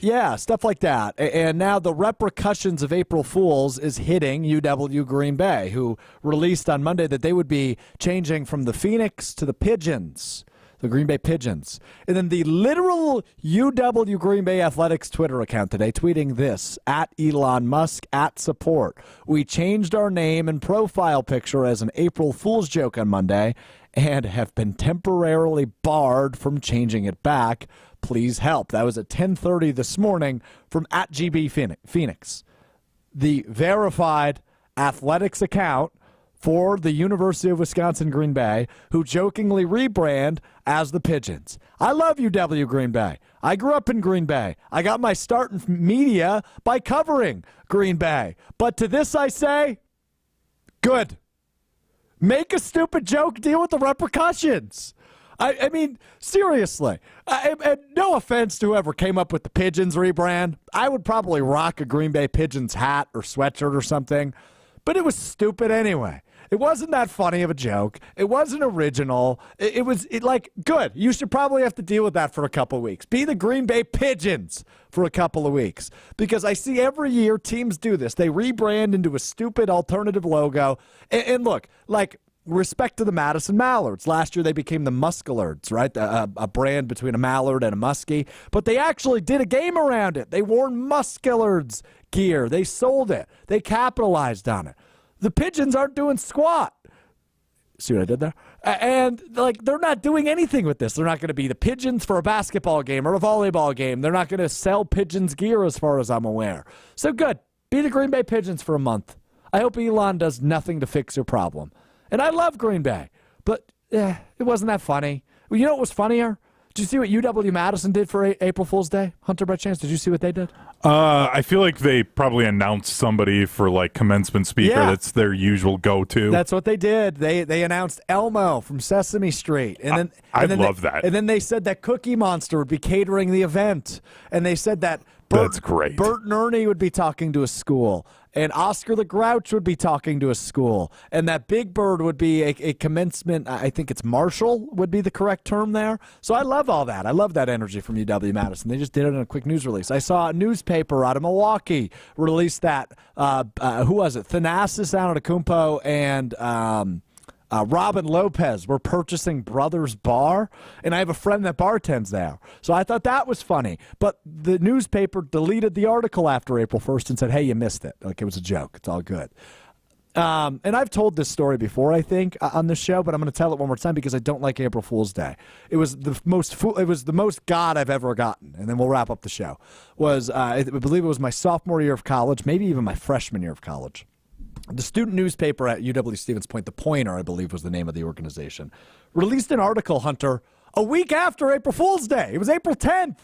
Yeah, stuff like that. And now the repercussions of April Fool's is hitting UW Green Bay, who released on Monday that they would be changing from the Phoenix to the Pigeons, the Green Bay Pigeons. And then the literal UW Green Bay Athletics Twitter account today tweeting this, at Elon Musk, at support. We changed our name and profile picture as an April Fool's joke on Monday and have been temporarily barred from changing it back. Please help. That was at 10:30 this morning from at GB Phoenix, the verified athletics account for the University of Wisconsin Green Bay, who jokingly rebrand as the Pigeons. I love UW Green Bay. I grew up in Green Bay. I got my start in media by covering Green Bay. But to this I say, good. Make a stupid joke, deal with the repercussions. I mean, seriously. And no offense to whoever came up with the Pigeons rebrand. I would probably rock a Green Bay Pigeons hat or sweatshirt or something. But it was stupid anyway. It wasn't that funny of a joke. It wasn't original. It was good. You should probably have to deal with that for a couple of weeks. Be the Green Bay Pigeons for a couple of weeks. Because I see every year teams do this. They rebrand into a stupid alternative logo. And look, respect to the Madison Mallards. Last year they became the Muskelards, right? A brand between a Mallard and a Muskie. But they actually did a game around it. They wore Muskelards gear. They sold it. They capitalized on it. The Pigeons aren't doing squat. See what I did there? And they're not doing anything with this. They're not going to be the Pigeons for a basketball game or a volleyball game. They're not going to sell Pigeons gear as far as I'm aware. So good. Be the Green Bay Pigeons for a month. I hope Elon does nothing to fix your problem. And I love Green Bay, but it wasn't that funny. Well, you know what was funnier? Did you see what UW-Madison did for April Fool's Day? Hunter, by chance, did you see what they did? I feel like they probably announced somebody for commencement speaker. Yeah. That's their usual go-to. That's what they did. They announced Elmo from Sesame Street. And then love that. And then they said that Cookie Monster would be catering the event. And they said that That's great. Bert and Ernie would be talking to a school. And Oscar the Grouch would be talking to a school. And that Big Bird would be a commencement, I think it's Marshall would be the correct term there. So I love all that. I love that energy from UW-Madison. They just did it in a quick news release. I saw a newspaper out of Milwaukee release that, who was it? Thanasis Antetokounmpo and Robin Lopez were purchasing Brothers Bar, and I have a friend that bartends there. So I thought that was funny. But the newspaper deleted the article after April 1st and said, hey, you missed it. Like it was a joke. It's all good. And I've told this story before, I think, on this show, but I'm going to tell it one more time because I don't like April Fool's Day. It was the most God I've ever gotten, and then we'll wrap up the show. I believe it was my sophomore year of college, maybe even my freshman year of college. The student newspaper at UW-Stevens Point, The Pointer, I believe was the name of the organization, released an article, Hunter, a week after April Fool's Day. It was April 10th.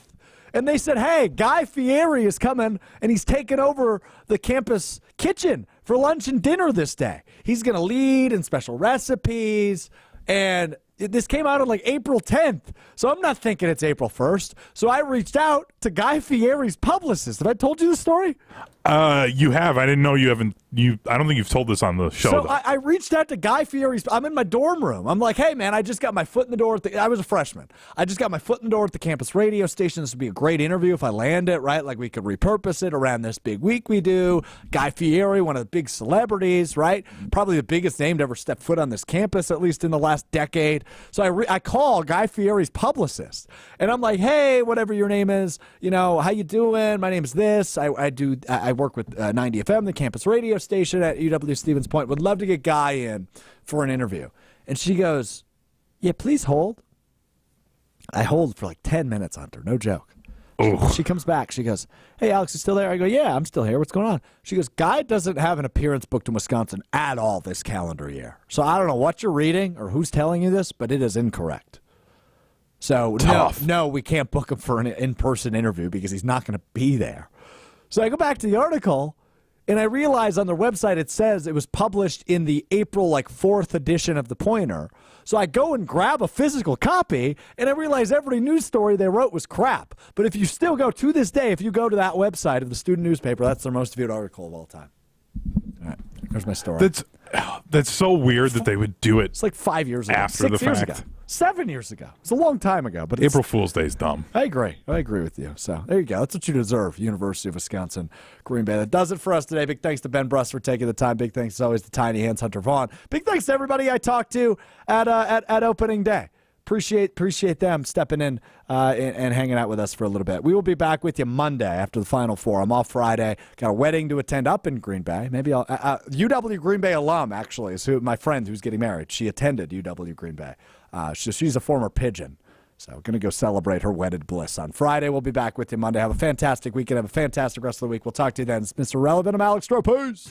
And they said, hey, Guy Fieri is coming, and he's taking over the campus kitchen for lunch and dinner this day. He's going to lead in special recipes. And this came out on like April 10th. So I'm not thinking it's April 1st. So I reached out to Guy Fieri's publicist. Have I told you the story? You have. I didn't know you haven't. I don't think you've told this on the show. So I reached out to Guy Fieri's. I'm in my dorm room. I'm like, hey, man, I just got my foot in the door. I was a freshman. I just got my foot in the door at the campus radio station. This would be a great interview if I land it, right? Like we could repurpose it around this big week we do. Guy Fieri, one of the big celebrities, right? Probably the biggest name to ever step foot on this campus, at least in the last decade. So I call Guy Fieri's publicist, and I'm like, hey, whatever your name is, how you doing? My name is this. I work with 90 FM, the campus radio station at UW-Stevens Point. Would love to get Guy in for an interview. And she goes, yeah, please hold. I hold for like 10 minutes, Hunter. No joke. She comes back. She goes, hey, Alex, you still there? I go, yeah, I'm still here. What's going on? She goes, Guy doesn't have an appearance booked in Wisconsin at all this calendar year. So I don't know what you're reading or who's telling you this, but it is incorrect. So no, we can't book him for an in-person interview because he's not going to be there. So I go back to the article, and I realize on their website it says it was published in the April 4th edition of The Pointer. So I go and grab a physical copy, and I realize every news story they wrote was crap. But if you still go to this day, if you go to that website of the student newspaper, that's their most viewed article of all time. All right, here's my story. That's so weird that they would do it. It's like 5 years ago. After the 6 years fact. ago. 7 years ago. It's a long time ago. But April Fool's Day is dumb. I agree with you. So there you go. That's what you deserve, University of Wisconsin, Green Bay. That does it for us today. Big thanks to Ben Brust for taking the time. Big thanks, as always, to Tiny Hands, Hunter Vaughn. Big thanks to everybody I talked to at opening day. Appreciate them stepping in and hanging out with us for a little bit. We will be back with you Monday after the Final Four. I'm off Friday. Got a wedding to attend up in Green Bay. Maybe I'll UW Green Bay alum, actually, is my friend who's getting married. She attended UW Green Bay. She's a former Pigeon. So going to go celebrate her wedded bliss on Friday. We'll be back with you Monday. Have a fantastic weekend. Have a fantastic rest of the week. We'll talk to you then. It's Mr. Relevant. I'm Alex Strouf. Peace.